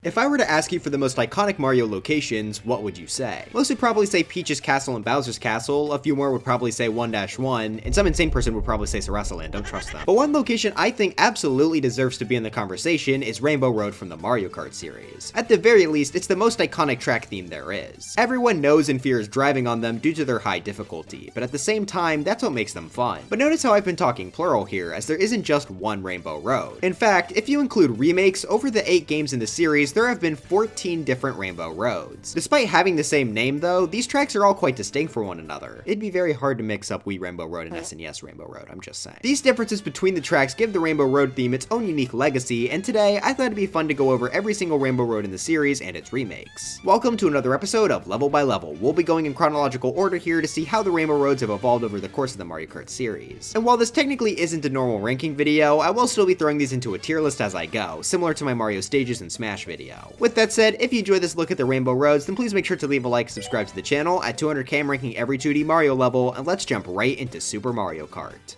If I were to ask you for the most iconic Mario locations, what would you say? Most would probably say Peach's Castle and Bowser's Castle, a few more would probably say 1-1, and some insane person would probably say Sarasaland, don't trust them. But one location I think absolutely deserves to be in the conversation is Rainbow Road from the Mario Kart series. At the very least, it's the most iconic track theme there is. Everyone knows and fears driving on them due to their high difficulty, but at the same time, that's what makes them fun. But notice how I've been talking plural here, as there isn't just one Rainbow Road. In fact, if you include remakes, over the 8 games in the series, there have been 14 different Rainbow Roads. Despite having the same name though, these tracks are all quite distinct from one another. It'd be very hard to mix up Wii Rainbow Road and SNES Rainbow Road, I'm just saying. These differences between the tracks give the Rainbow Road theme its own unique legacy, and today I thought it'd be fun to go over every single Rainbow Road in the series and its remakes. Welcome to another episode of Level by Level. We'll be going in chronological order here to see how the Rainbow Roads have evolved over the course of the Mario Kart series. And while this technically isn't a normal ranking video, I will still be throwing these into a tier list as I go, similar to my Mario Stages and Smash video. With that said, if you enjoyed this look at the Rainbow Roads, then please make sure to leave a like and subscribe to the channel. At 200k I'm ranking every 2D Mario level, and let's jump right into Super Mario Kart.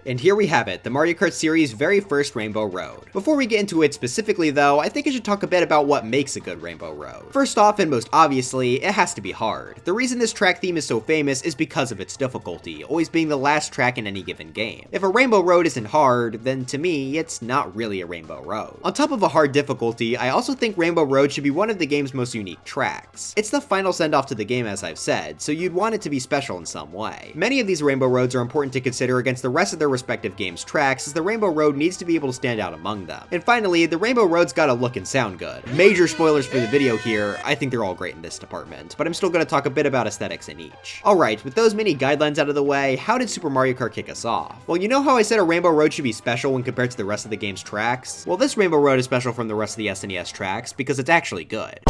And here we have it, the Mario Kart series' very first Rainbow Road. Before we get into it specifically though, I think I should talk a bit about what makes a good Rainbow Road. First off, and most obviously, it has to be hard. The reason this track theme is so famous is because of its difficulty, always being the last track in any given game. If a Rainbow Road isn't hard, then to me, it's not really a Rainbow Road. On top of a hard difficulty, I also think Rainbow Road should be one of the game's most unique tracks. It's the final send-off to the game, as I've said, so you'd want it to be special in some way. Many of these Rainbow Roads are important to consider against the rest of their respective games' tracks, as the Rainbow Road needs to be able to stand out among them. And finally, the Rainbow Road's gotta look and sound good. Major spoilers for the video here, I think they're all great in this department, but I'm still gonna talk a bit about aesthetics in each. Alright, with those many guidelines out of the way, how did Super Mario Kart kick us off? Well, you know how I said a Rainbow Road should be special when compared to the rest of the game's tracks? Well, this Rainbow Road is special from the rest of the SNES tracks because it's actually good.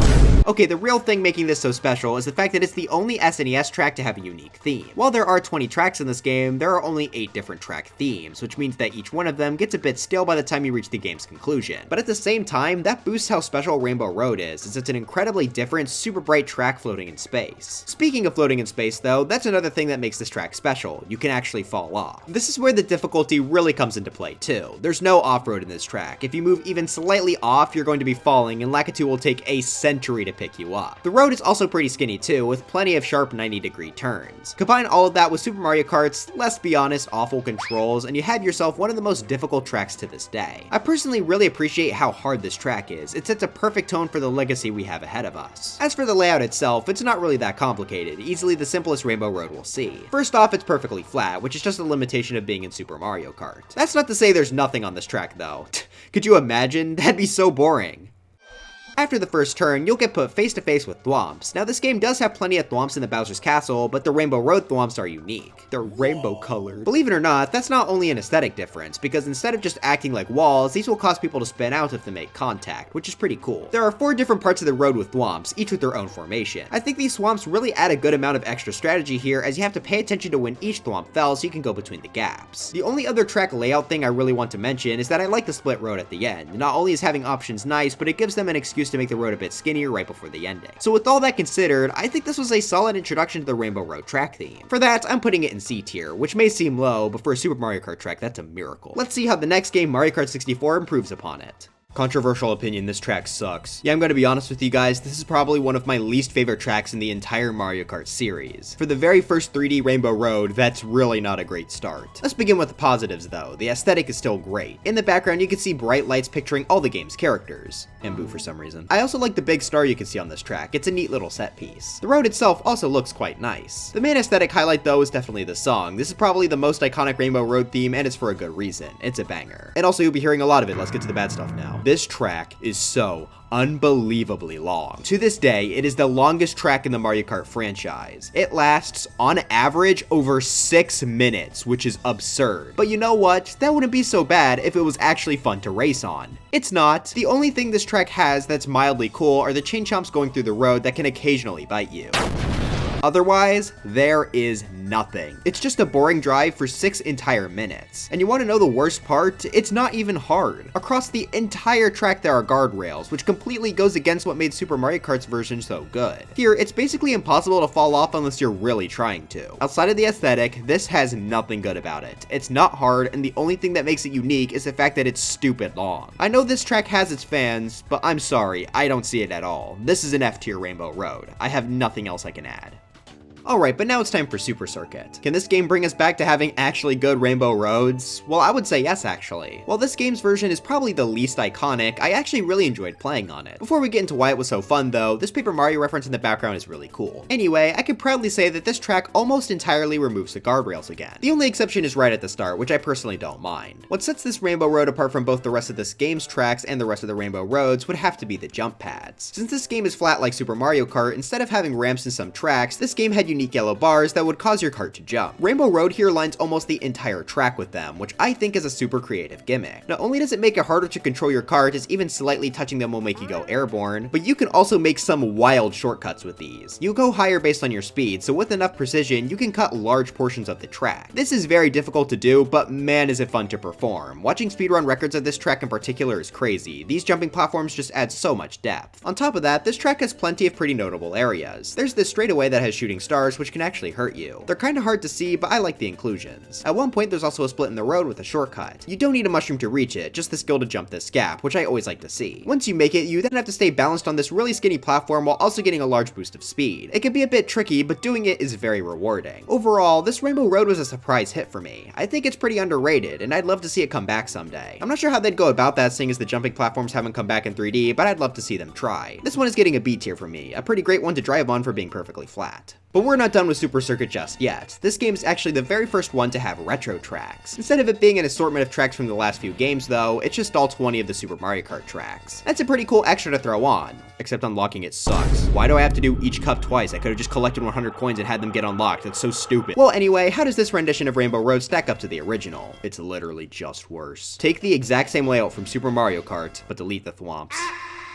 Okay, the real thing making this so special is the fact that it's the only SNES track to have a unique theme. While there are 20 tracks in this game, there are only 8 different track themes, which means that each one of them gets a bit stale by the time you reach the game's conclusion. But at the same time, that boosts how special Rainbow Road is, as it's an incredibly different, super bright track floating in space. Speaking of floating in space though, that's another thing that makes this track special. You can actually fall off. This is where the difficulty really comes into play too. There's no off-road in this track. If you move even slightly off, you're going to be falling, and Lakitu will take a century to pick you up. The road is also pretty skinny too, with plenty of sharp 90-degree turns. Combine all of that with Super Mario Kart's, let's be honest, awful controls, and you have yourself one of the most difficult tracks to this day. I personally really appreciate how hard this track is. It sets a perfect tone for the legacy we have ahead of us. As for the layout itself, it's not really that complicated, easily the simplest Rainbow Road we'll see. First off, it's perfectly flat, which is just a limitation of being in Super Mario Kart. That's not to say there's nothing on this track though. Could you imagine? That'd be so boring. After the first turn, you'll get put face to face with thwomps. Now this game does have plenty of thwomps in the Bowser's Castle, but the Rainbow Road thwomps are unique. They're rainbow colored. Believe it or not, that's not only an aesthetic difference, because instead of just acting like walls, these will cause people to spin out if they make contact, which is pretty cool. There are 4 different parts of the road with thwomps, each with their own formation. I think these thwomps really add a good amount of extra strategy here, as you have to pay attention to when each thwomp fell so you can go between the gaps. The only other track layout thing I really want to mention is that I like the split road at the end. Not only is having options nice, but it gives them an excuse to make the road a bit skinnier right before the ending. So with all that considered, I think this was a solid introduction to the Rainbow Road track theme. For that, I'm putting it in C tier, which may seem low, but for a Super Mario Kart track, that's a miracle. Let's see how the next game, Mario Kart 64, improves upon it. Controversial opinion, this track sucks. Yeah, I'm gonna be honest with you guys, this is probably one of my least favorite tracks in the entire Mario Kart series. For the very first 3D Rainbow Road, that's really not a great start. Let's begin with the positives though. The aesthetic is still great. In the background, you can see bright lights picturing all the game's characters. And Boo for some reason. I also like the big star you can see on this track. It's a neat little set piece. The road itself also looks quite nice. The main aesthetic highlight though is definitely the song. This is probably the most iconic Rainbow Road theme, and it's for a good reason. It's a banger. And also you'll be hearing a lot of it. Let's get to the bad stuff now. This track is so unbelievably long. To this day, it is the longest track in the Mario Kart franchise. It lasts, on average, over 6 minutes, which is absurd. But you know what? That wouldn't be so bad if it was actually fun to race on. It's not. The only thing this track has that's mildly cool are the chain chomps going through the road that can occasionally bite you. Otherwise, there is nothing. It's just a boring drive for 6 entire minutes. And you want to know the worst part? It's not even hard. Across the entire track there are guardrails, which completely goes against what made Super Mario Kart's version so good. Here, it's basically impossible to fall off unless you're really trying to. Outside of the aesthetic, this has nothing good about it. It's not hard, and the only thing that makes it unique is the fact that it's stupid long. I know this track has its fans, but I'm sorry, I don't see it at all. This is an F-tier Rainbow Road. I have nothing else I can add. Alright, but now it's time for Super Circuit. Can this game bring us back to having actually good Rainbow Roads? Well, I would say yes, actually. While this game's version is probably the least iconic, I actually really enjoyed playing on it. Before we get into why it was so fun though, this Paper Mario reference in the background is really cool. Anyway, I can proudly say that this track almost entirely removes the guardrails again. The only exception is right at the start, which I personally don't mind. What sets this Rainbow Road apart from both the rest of this game's tracks and the rest of the Rainbow Roads would have to be the jump pads. Since this game is flat like Super Mario Kart, instead of having ramps in some tracks, this game had unique yellow bars that would cause your cart to jump. Rainbow Road here lines almost the entire track with them, which I think is a super creative gimmick. Not only does it make it harder to control your cart, as even slightly touching them will make you go airborne, but you can also make some wild shortcuts with these. You go higher based on your speed, so with enough precision, you can cut large portions of the track. This is very difficult to do, but man is it fun to perform. Watching speedrun records of this track in particular is crazy. These jumping platforms just add so much depth. On top of that, this track has plenty of pretty notable areas. There's this straightaway that has shooting stars, which can actually hurt you. They're kinda hard to see, but I like the inclusions. At one point, there's also a split in the road with a shortcut. You don't need a mushroom to reach it, just the skill to jump this gap, which I always like to see. Once you make it, you then have to stay balanced on this really skinny platform while also getting a large boost of speed. It can be a bit tricky, but doing it is very rewarding. Overall, this Rainbow Road was a surprise hit for me. I think it's pretty underrated, and I'd love to see it come back someday. I'm not sure how they'd go about that, seeing as the jumping platforms haven't come back in 3D, but I'd love to see them try. This one is getting a B tier for me, a pretty great one to drive on for being perfectly flat. But we're not done with Super Circuit just yet. This game is actually the very first one to have retro tracks. Instead of it being an assortment of tracks from the last few games though, it's just all 20 of the Super Mario Kart tracks. That's a pretty cool extra to throw on, except unlocking it sucks. Why do I have to do each cup twice? I could have just collected 100 coins and had them get unlocked. That's so stupid. Well anyway, how does this rendition of Rainbow Road stack up to the original? It's literally just worse. Take the exact same layout from Super Mario Kart, but delete the thwomps.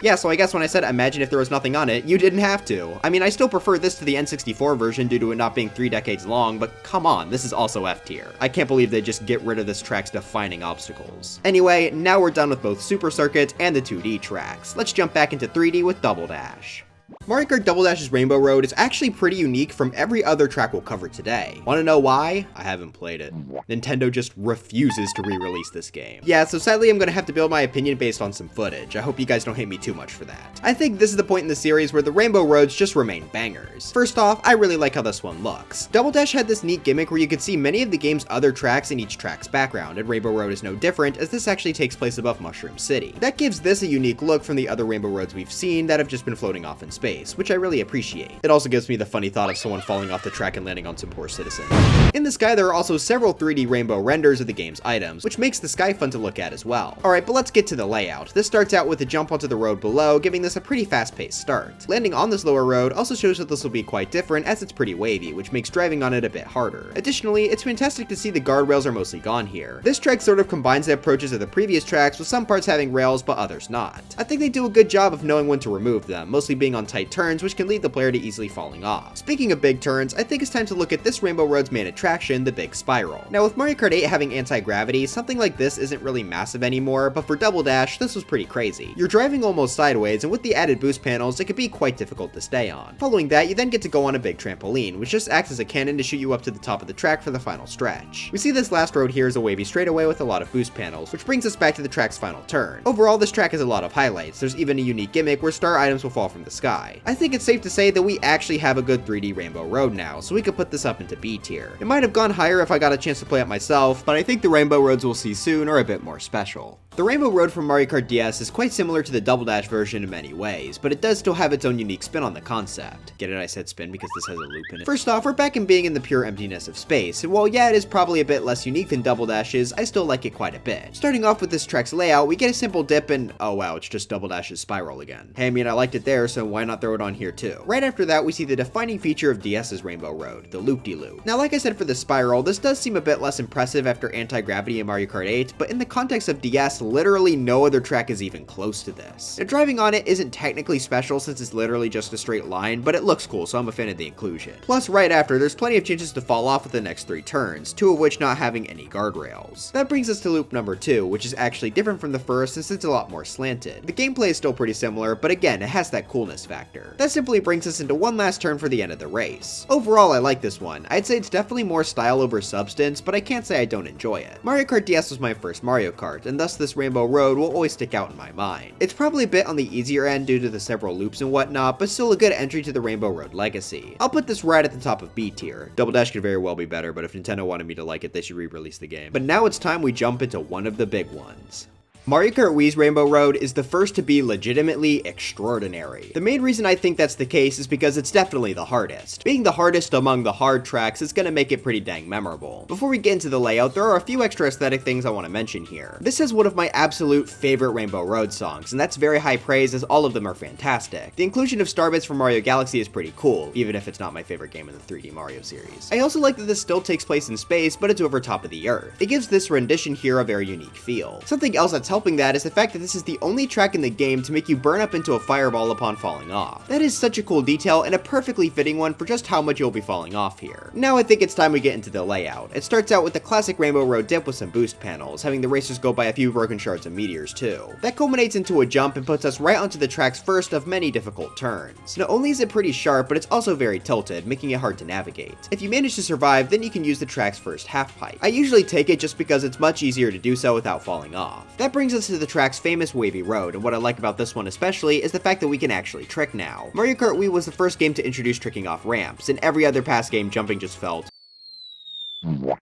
Yeah, so I guess when I said imagine if there was nothing on it, you didn't have to. I mean, I still prefer this to the N64 version due to it not being 3 decades long, but come on, this is also F tier. I can't believe they just get rid of this track's defining obstacles. Anyway, now we're done with both Super Circuit and the 2D tracks. Let's jump back into 3D with Double Dash. Mario Kart Double Dash's Rainbow Road is actually pretty unique from every other track we'll cover today. Wanna know why? I haven't played it. Nintendo just refuses to re-release this game. Yeah, so sadly I'm gonna have to build my opinion based on some footage. I hope you guys don't hate me too much for that. I think this is the point in the series where the Rainbow Roads just remain bangers. First off, I really like how this one looks. Double Dash had this neat gimmick where you could see many of the game's other tracks in each track's background, and Rainbow Road is no different as this actually takes place above Mushroom City. That gives this a unique look from the other Rainbow Roads we've seen that have just been floating off in space, which I really appreciate. It also gives me the funny thought of someone falling off the track and landing on some poor citizen. In the sky, there are also several 3D rainbow renders of the game's items, which makes the sky fun to look at as well. Alright, but let's get to the layout. This starts out with a jump onto the road below, giving this a pretty fast-paced start. Landing on this lower road also shows that this will be quite different as it's pretty wavy, which makes driving on it a bit harder. Additionally, it's fantastic to see the guardrails are mostly gone here. This track sort of combines the approaches of the previous tracks, with some parts having rails but others not. I think they do a good job of knowing when to remove them, mostly being on tight turns, which can lead the player to easily falling off. Speaking of big turns, I think it's time to look at this Rainbow Road's main attraction, the big spiral. Now with Mario Kart 8 having anti-gravity, something like this isn't really massive anymore, but for Double Dash, this was pretty crazy. You're driving almost sideways, and with the added boost panels, it can be quite difficult to stay on. Following that, you then get to go on a big trampoline, which just acts as a cannon to shoot you up to the top of the track for the final stretch. We see this last road here as a wavy straightaway with a lot of boost panels, which brings us back to the track's final turn. Overall, this track has a lot of highlights. There's even a unique gimmick where star items will fall from the sky. I think it's safe to say that we actually have a good 3D Rainbow Road now, so we could put this up into B tier. It might have gone higher if I got a chance to play it myself, but I think the Rainbow Roads we'll see soon are a bit more special. The Rainbow Road from Mario Kart DS is quite similar to the Double Dash version in many ways, but it does still have its own unique spin on the concept. Get it? I said spin because this has a loop in it. First off, we're back in being in the pure emptiness of space, and while yeah, it is probably a bit less unique than Double Dash's, I still like it quite a bit. Starting off with this track's layout, we get a simple dip and oh wow, it's just Double Dash's spiral again. Hey, I mean, I liked it there, so why not throw it on here too. Right after that, we see the defining feature of DS's Rainbow Road, the loop-de-loop. Now, like I said for the spiral, this does seem a bit less impressive after anti-gravity in Mario Kart 8, but in the context of DS, literally no other track is even close to this. Now, driving on it isn't technically special since it's literally just a straight line, but it looks cool, so I'm a fan of the inclusion. Plus, right after, there's plenty of chances to fall off with the next 3 turns, 2 of which not having any guardrails. That brings us to loop number 2, which is actually different from the first since it's a lot more slanted. The gameplay is still pretty similar, but again, it has that coolness factor. That simply brings us into one last turn for the end of the race. Overall, I like this one. I'd say it's definitely more style over substance, but I can't say I don't enjoy it. Mario Kart DS was my first Mario Kart, and thus this Rainbow Road will always stick out in my mind. It's probably a bit on the easier end due to the several loops and whatnot, but still a good entry to the Rainbow Road legacy. I'll put this right at the top of B tier. Double Dash could very well be better, but if Nintendo wanted me to like it, they should re-release the game. But now it's time we jump into one of the big ones. Mario Kart Wii's Rainbow Road is the first to be legitimately extraordinary. The main reason I think that's the case is because it's definitely the hardest. Being the hardest among the hard tracks is gonna make it pretty dang memorable. Before we get into the layout, there are a few extra aesthetic things I want to mention here. This has one of my absolute favorite Rainbow Road songs, and that's very high praise as all of them are fantastic. The inclusion of Starbits from Mario Galaxy is pretty cool, even if it's not my favorite game in the 3D Mario series. I also like that this still takes place in space, but it's over top of the Earth. It gives this rendition here a very unique feel. Something else that's helping that is the fact that this is the only track in the game to make you burn up into a fireball upon falling off. That is such a cool detail and a perfectly fitting one for just how much you'll be falling off here. Now I think it's time we get into the layout. It starts out with the classic Rainbow Road dip with some boost panels, having the racers go by a few broken shards and meteors too. That culminates into a jump and puts us right onto the track's first of many difficult turns. Not only is it pretty sharp, but it's also very tilted, making it hard to navigate. If you manage to survive, then you can use the track's first half pipe. I usually take it just because it's much easier to do so without falling off. That brings us to the track's famous wavy road, and what I like about this one especially is the fact that we can actually trick now. Mario Kart Wii was the first game to introduce tricking off ramps, and every other past game jumping just felt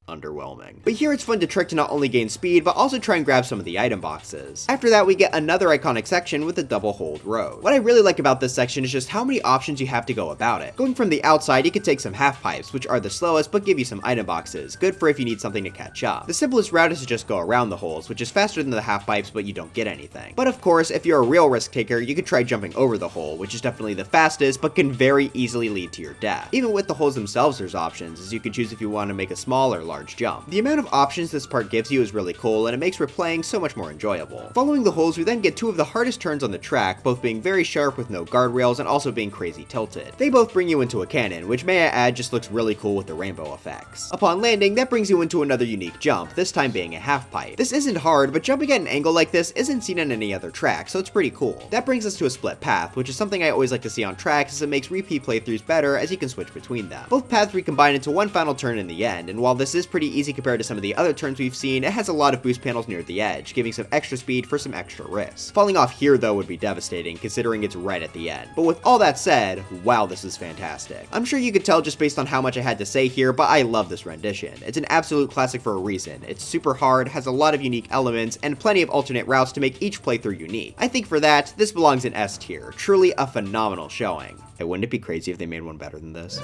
underwhelming. But here it's fun to trick to not only gain speed, but also try and grab some of the item boxes. After that, we get another iconic section with the double hold road. What I really like about this section is just how many options you have to go about it. Going from the outside, you can take some half pipes, which are the slowest, but give you some item boxes, good for if you need something to catch up. The simplest route is to just go around the holes, which is faster than the half pipes, but you don't get anything. But of course, if you're a real risk taker, you could try jumping over the hole, which is definitely the fastest, but can very easily lead to your death. Even with the holes themselves, there's options, as you can choose if you want to make a small or large jump. The amount of options this part gives you is really cool, and it makes replaying so much more enjoyable. Following the holes, we then get 2 of the hardest turns on the track, both being very sharp with no guardrails and also being crazy tilted. They both bring you into a cannon, which may I add just looks really cool with the rainbow effects. Upon landing, that brings you into another unique jump, this time being a half pipe. This isn't hard, but jumping at an angle like this isn't seen on any other track, so it's pretty cool. That brings us to a split path, which is something I always like to see on tracks as it makes repeat playthroughs better as you can switch between them. Both paths recombine into one final turn in the end, and while this is pretty easy compared to some of the other turns we've seen, it has a lot of boost panels near the edge, giving some extra speed for some extra risk. Falling off here though would be devastating, considering it's right at the end. But with all that said, wow, this is fantastic. I'm sure you could tell just based on how much I had to say here, but I love this rendition. It's an absolute classic for a reason. It's super hard, has a lot of unique elements, and plenty of alternate routes to make each playthrough unique. I think for that, this belongs in S tier. Truly a phenomenal showing. Hey, wouldn't it be crazy if they made one better than this?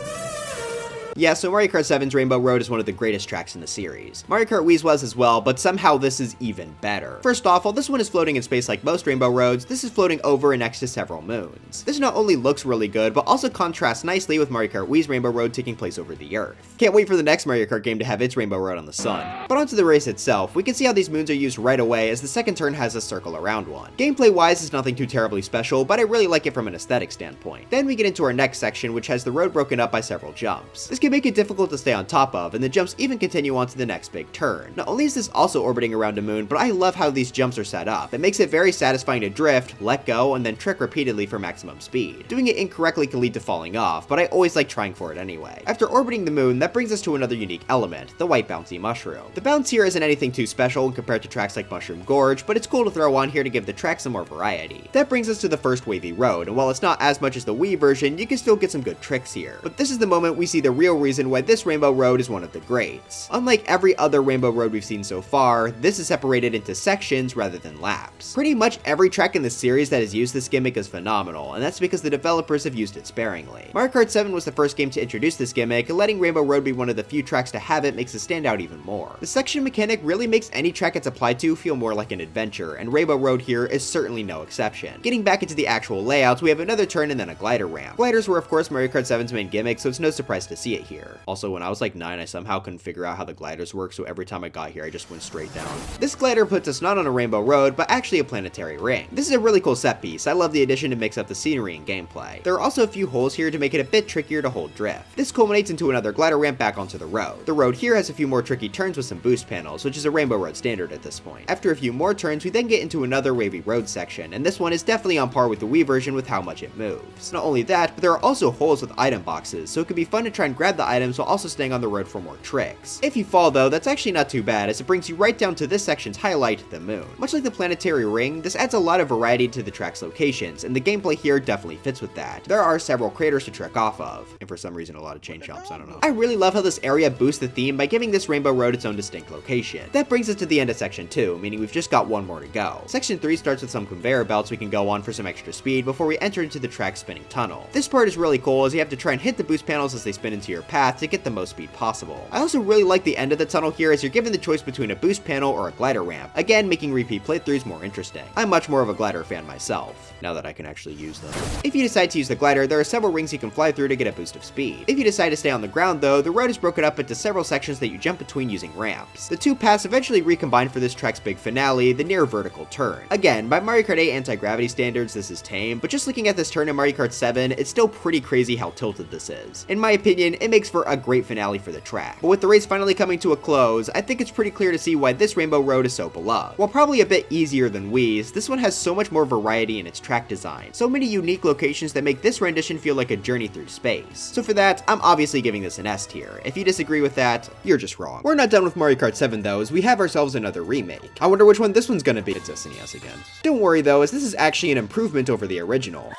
Yeah, so Mario Kart 7's Rainbow Road is one of the greatest tracks in the series. Mario Kart Wii's was as well, but somehow this is even better. First off, while this one is floating in space like most Rainbow Roads, this is floating over and next to several moons. This not only looks really good, but also contrasts nicely with Mario Kart Wii's Rainbow Road taking place over the Earth. Can't wait for the next Mario Kart game to have its Rainbow Road on the sun. But onto the race itself, we can see how these moons are used right away as the second turn has a circle around one. Gameplay-wise, it's nothing too terribly special, but I really like it from an aesthetic standpoint. Then we get into our next section, which has the road broken up by several jumps. This can make it difficult to stay on top of, and the jumps even continue on to the next big turn. Not only is this also orbiting around a moon, but I love how these jumps are set up. It makes it very satisfying to drift, let go, and then trick repeatedly for maximum speed. Doing it incorrectly can lead to falling off, but I always like trying for it anyway. After orbiting the moon, that brings us to another unique element, the white bouncy mushroom. The bounce here isn't anything too special compared to tracks like Mushroom Gorge, but it's cool to throw on here to give the track some more variety. That brings us to the first wavy road, and while it's not as much as the Wii version, you can still get some good tricks here. But this is the moment we see the real real reason why this Rainbow Road is one of the greats. Unlike every other Rainbow Road we've seen so far, this is separated into sections rather than laps. Pretty much every track in the series that has used this gimmick is phenomenal, and that's because the developers have used it sparingly. Mario Kart 7 was the first game to introduce this gimmick, and letting Rainbow Road be one of the few tracks to have it makes it stand out even more. The section mechanic really makes any track it's applied to feel more like an adventure, and Rainbow Road here is certainly no exception. Getting back into the actual layouts, we have another turn and then a glider ramp. Gliders were of course Mario Kart 7's main gimmick, so it's no surprise to see it here. Also, when I was like 9, I somehow couldn't figure out how the gliders work, so every time I got here I just went straight down. This glider puts us not on a Rainbow Road, but actually a planetary ring. This is a really cool set piece. I love the addition to mix up the scenery and gameplay. There are also a few holes here to make it a bit trickier to hold drift. This culminates into another glider ramp back onto the road. The road here has a few more tricky turns with some boost panels, which is a Rainbow Road standard at this point. After a few more turns, we then get into another wavy road section, and this one is definitely on par with the Wii version with how much it moves. Not only that, but there are also holes with item boxes, so it can be fun to try and grab the items while also staying on the road for more tricks. If you fall though, that's actually not too bad, as it brings you right down to this section's highlight, the moon. Much like the planetary ring, this adds a lot of variety to the track's locations, and the gameplay here definitely fits with that. There are several craters to trek off of, and for some reason a lot of chain jumps, I don't know. I really love how this area boosts the theme by giving this Rainbow Road its own distinct location. That brings us to the end of section 2, meaning we've just got one more to go. Section 3 starts with some conveyor belts we can go on for some extra speed before we enter into the track's spinning tunnel. This part is really cool as you have to try and hit the boost panels as they spin into your path to get the most speed possible. I also really like the end of the tunnel here as you're given the choice between a boost panel or a glider ramp, again making repeat playthroughs more interesting. I'm much more of a glider fan myself, now that I can actually use them. If you decide to use the glider, there are several rings you can fly through to get a boost of speed. If you decide to stay on the ground though, the road is broken up into several sections that you jump between using ramps. The two paths eventually recombine for this track's big finale, the near vertical turn. Again, by Mario Kart 8 anti-gravity standards, this is tame, but just looking at this turn in Mario Kart 7, it's still pretty crazy how tilted this is. In my opinion, it makes for a great finale for the track. But with the race finally coming to a close, I think it's pretty clear to see why this Rainbow Road is so beloved. While probably a bit easier than Wii's, this one has so much more variety in its track design, so many unique locations that make this rendition feel like a journey through space. So for that, I'm obviously giving this an S tier. If you disagree with that, you're just wrong. We're not done with Mario Kart 7 though, as we have ourselves another remake. I wonder which one this one's gonna be. It's SNES again. Don't worry though, as this is actually an improvement over the original.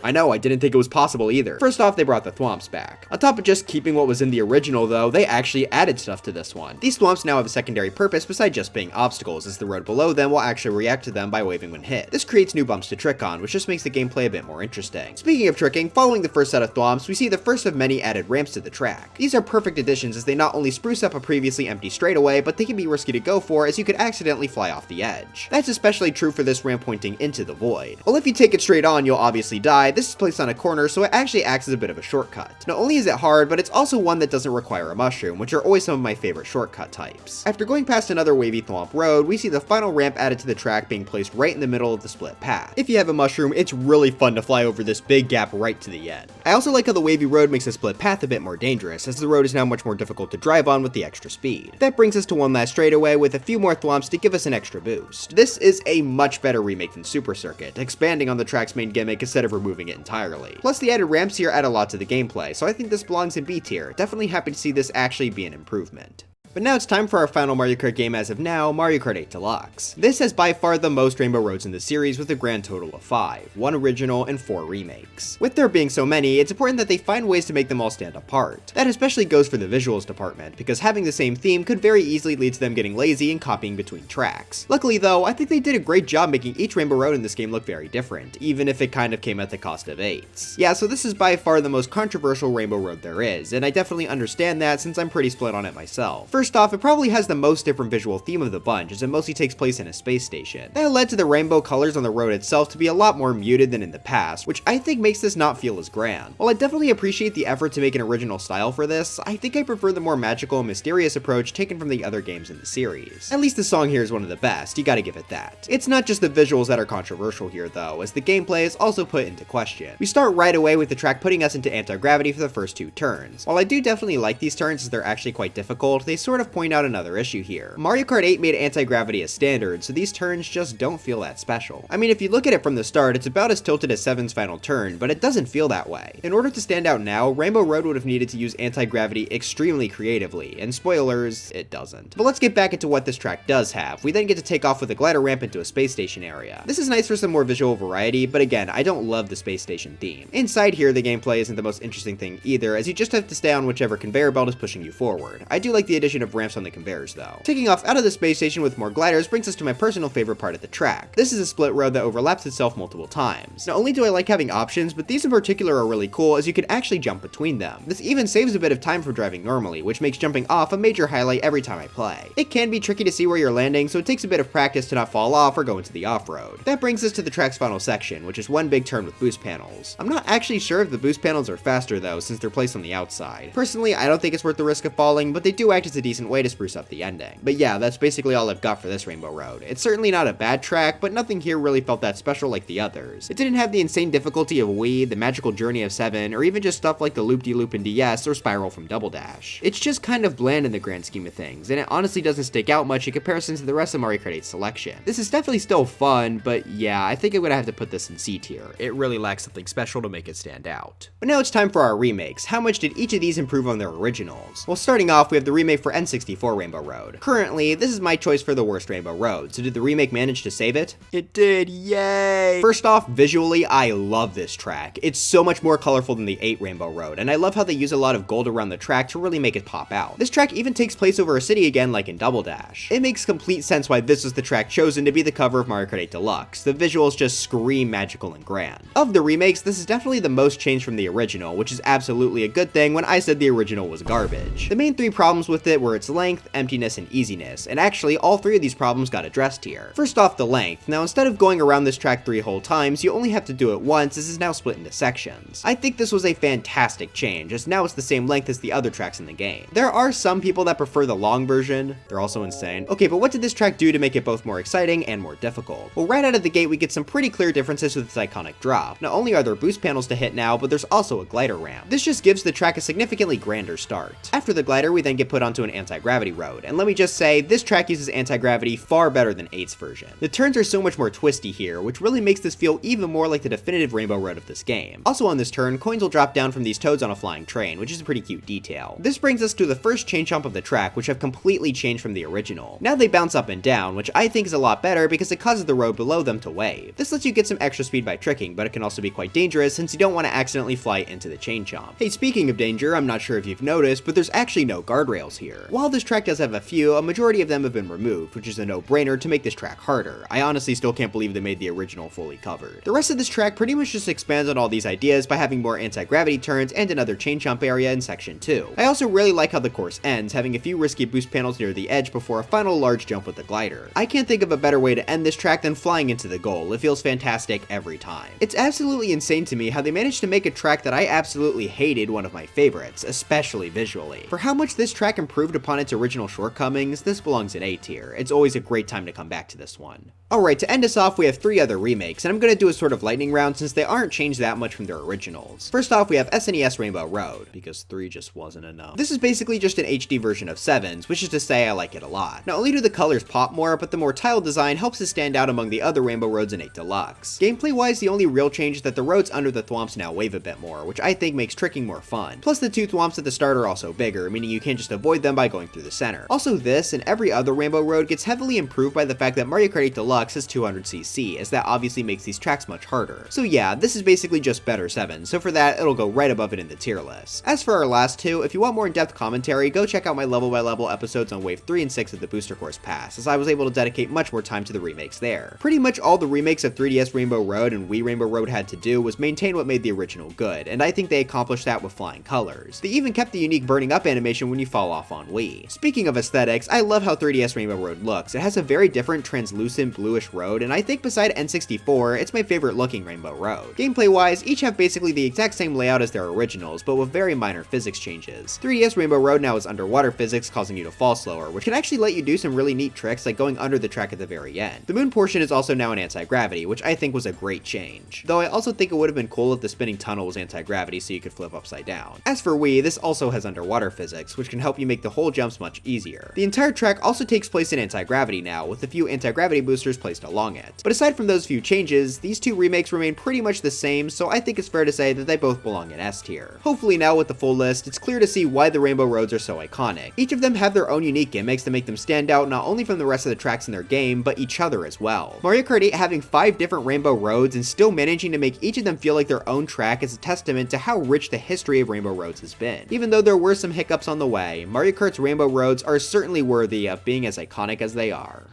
I know, I didn't think it was possible either. First off, they brought the thwomps back. On top of just keeping what was in the original though, they actually added stuff to this one. These thwomps now have a secondary purpose besides just being obstacles, as the road below them will actually react to them by waving when hit. This creates new bumps to trick on, which just makes the gameplay a bit more interesting. Speaking of tricking, following the first set of thwomps, we see the first of many added ramps to the track. These are perfect additions as they not only spruce up a previously empty straightaway, but they can be risky to go for as you could accidentally fly off the edge. That's especially true for this ramp pointing into the void. Well, if you take it straight on, you'll obviously die. This is placed on a corner, so it actually acts as a bit of a shortcut. Not only is it hard, but it's also one that doesn't require a mushroom, which are always some of my favorite shortcut types. After going past another wavy thwomp road, we see the final ramp added to the track being placed right in the middle of the split path. If you have a mushroom, it's really fun to fly over this big gap right to the end. I also like how the wavy road makes the split path a bit more dangerous, as the road is now much more difficult to drive on with the extra speed. That brings us to one last straightaway with a few more thwomps to give us an extra boost. This is a much better remake than Super Circuit, expanding on the track's main gimmick instead of removing it entirely. Plus, the added ramps here add a lot to the gameplay, so I think this belongs in B tier. Definitely happy to see this actually be an improvement. But now it's time for our final Mario Kart game as of now, Mario Kart 8 Deluxe. This has by far the most Rainbow Roads in the series with a grand total of 5, 1 original and 4 remakes. With there being so many, it's important that they find ways to make them all stand apart. That especially goes for the visuals department, because having the same theme could very easily lead to them getting lazy and copying between tracks. Luckily though, I think they did a great job making each Rainbow Road in this game look very different, even if it kind of came at the cost of 8s. Yeah, so this is by far the most controversial Rainbow Road there is, and I definitely understand that since I'm pretty split on it myself. First off, it probably has the most different visual theme of the bunch, as it mostly takes place in a space station. That led to the rainbow colors on the road itself to be a lot more muted than in the past, which I think makes this not feel as grand. While I definitely appreciate the effort to make an original style for this, I think I prefer the more magical and mysterious approach taken from the other games in the series. At least the song here is one of the best, you gotta give it that. It's not just the visuals that are controversial here though, as the gameplay is also put into question. We start right away with the track putting us into anti-gravity for the first 2 turns. While I do definitely like these turns as they're actually quite difficult, they sort sort of point out another issue here. Mario Kart 8 made anti-gravity a standard, so these turns just don't feel that special. I mean, if you look at it from the start, it's about as tilted as 7's final turn, but it doesn't feel that way. In order to stand out now, Rainbow Road would have needed to use anti-gravity extremely creatively, and spoilers, it doesn't. But let's get back into what this track does have. We then get to take off with a glider ramp into a space station area. This is nice for some more visual variety, but again, I don't love the space station theme. Inside here, the gameplay isn't the most interesting thing either, as you just have to stay on whichever conveyor belt is pushing you forward. I do like the addition of ramps on the conveyors though. Taking off out of the space station with more gliders brings us to my personal favorite part of the track. This is a split road that overlaps itself multiple times. Not only do I like having options, but these in particular are really cool as you can actually jump between them. This even saves a bit of time from driving normally, which makes jumping off a major highlight every time I play. It can be tricky to see where you're landing, so it takes a bit of practice to not fall off or go into the off-road. That brings us to the track's final section, which is one big turn with boost panels. I'm not actually sure if the boost panels are faster though, since they're placed on the outside. Personally, I don't think it's worth the risk of falling, but they do act as a decent way to spruce up the ending. But yeah, that's basically all I've got for this Rainbow Road. It's certainly not a bad track, but nothing here really felt that special like the others. It didn't have the insane difficulty of Wii, the magical journey of 7, or even just stuff like the loop-de-loop in DS or Spiral from Double Dash. It's just kind of bland in the grand scheme of things, and it honestly doesn't stick out much in comparison to the rest of Mario Kart 8's selection. This is definitely still fun, but yeah, I think I'm gonna have to put this in C tier. It really lacks something special to make it stand out. But now it's time for our remakes. How much did each of these improve on their originals? Well, starting off, we have the remake for N64 Rainbow Road. Currently, this is my choice for the worst Rainbow Road, so did the remake manage to save it? It did, yay! First off, visually, I love this track. It's so much more colorful than the 8 Rainbow Road, and I love how they use a lot of gold around the track to really make it pop out. This track even takes place over a city again like in Double Dash. It makes complete sense why this was the track chosen to be the cover of Mario Kart 8 Deluxe. The visuals just scream magical and grand. Of the remakes, this is definitely the most changed from the original, which is absolutely a good thing when I said the original was garbage. The main 3 problems with it were its length, emptiness, and easiness, and actually all 3 of these problems got addressed here. First off, the length. Now instead of going around this track 3 whole times, you only have to do it once, as it's now split into sections. I think this was a fantastic change, as now it's the same length as the other tracks in the game. There are some people that prefer the long version. They're also insane. Okay, but what did this track do to make it both more exciting and more difficult? Well, right out of the gate, we get some pretty clear differences with its iconic drop. Not only are there boost panels to hit now, but there's also a glider ramp. This just gives the track a significantly grander start. After the glider, we then get put onto an anti-gravity road, and let me just say, this track uses anti-gravity far better than 8's version. The turns are so much more twisty here, which really makes this feel even more like the definitive Rainbow Road of this game. Also on this turn, coins will drop down from these toads on a flying train, which is a pretty cute detail. This brings us to the first chain jump of the track, which have completely changed from the original. Now they bounce up and down, which I think is a lot better because it causes the road below them to wave. This lets you get some extra speed by tricking, but it can also be quite dangerous since you don't want to accidentally fly into the chain jump. Hey, speaking of danger, I'm not sure if you've noticed, but there's actually no guardrails here. While this track does have a few, a majority of them have been removed, which is a no-brainer to make this track harder. I honestly still can't believe they made the original fully covered. The rest of this track pretty much just expands on all these ideas by having more anti-gravity turns and another chain jump area in section 2. I also really like how the course ends, having a few risky boost panels near the edge before a final large jump with the glider. I can't think of a better way to end this track than flying into the goal. It feels fantastic every time. It's absolutely insane to me how they managed to make a track that I absolutely hated one of my favorites, especially visually. For how much this track improved upon its original shortcomings, this belongs in A tier. It's always a great time to come back to this one. Alright, to end us off, we have 3 other remakes, and I'm going to do a sort of lightning round since they aren't changed that much from their originals. First off, we have SNES Rainbow Road, because 3 just wasn't enough. This is basically just an HD version of 7's, which is to say I like it a lot. Not only do the colors pop more, but the more tiled design helps it stand out among the other Rainbow Roads in 8 Deluxe. Gameplay-wise, the only real change is that the roads under the thwomps now wave a bit more, which I think makes tricking more fun. Plus, the 2 thwomps at the start are also bigger, meaning you can't just avoid them by going through the center. Also, this and every other Rainbow Road gets heavily improved by the fact that Mario Kart 8 Deluxe has 200cc, as that obviously makes these tracks much harder. So yeah, this is basically just better 7, so for that, it'll go right above it in the tier list. As for our last 2, if you want more in-depth commentary, go check out my level-by-level episodes on Wave 3 and 6 of the Booster Course Pass, as I was able to dedicate much more time to the remakes there. Pretty much all the remakes of 3DS Rainbow Road and Wii Rainbow Road had to do was maintain what made the original good, and I think they accomplished that with flying colors. They even kept the unique burning up animation when you fall off on Wii. Speaking of aesthetics, I love how 3DS Rainbow Road looks. It has a very different translucent bluish road, and I think beside N64, it's my favorite looking Rainbow Road. Gameplay-wise, each have basically the exact same layout as their originals, but with very minor physics changes. 3DS Rainbow Road now is underwater physics, causing you to fall slower, which can actually let you do some really neat tricks like going under the track at the very end. The moon portion is also now in anti-gravity, which I think was a great change. Though I also think it would have been cool if the spinning tunnel was anti-gravity so you could flip upside down. As for Wii, this also has underwater physics, which can help you make the whole whole jumps much easier. The entire track also takes place in anti-gravity now, with a few anti-gravity boosters placed along it. But aside from those few changes, these two remakes remain pretty much the same, so I think it's fair to say that they both belong in S tier. Hopefully now with the full list, it's clear to see why the Rainbow Roads are so iconic. Each of them have their own unique gimmicks that make them stand out not only from the rest of the tracks in their game, but each other as well. Mario Kart 8 having 5 different Rainbow Roads and still managing to make each of them feel like their own track is a testament to how rich the history of Rainbow Roads has been. Even though there were some hiccups on the way, Mario Kart's Rainbow Roads are certainly worthy of being as iconic as they are.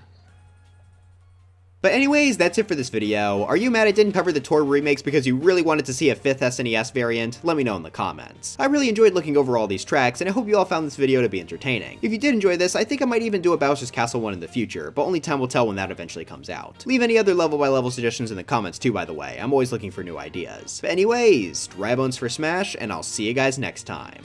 But anyways, that's it for this video. Are you mad I didn't cover the tour remakes because you really wanted to see a 5th SNES variant? Let me know in the comments. I really enjoyed looking over all these tracks, and I hope you all found this video to be entertaining. If you did enjoy this, I think I might even do a Bowser's Castle one in the future, but only time will tell when that eventually comes out. Leave any other level by level suggestions in the comments too, by the way. I'm always looking for new ideas. But anyways, dry bones for Smash, and I'll see you guys next time.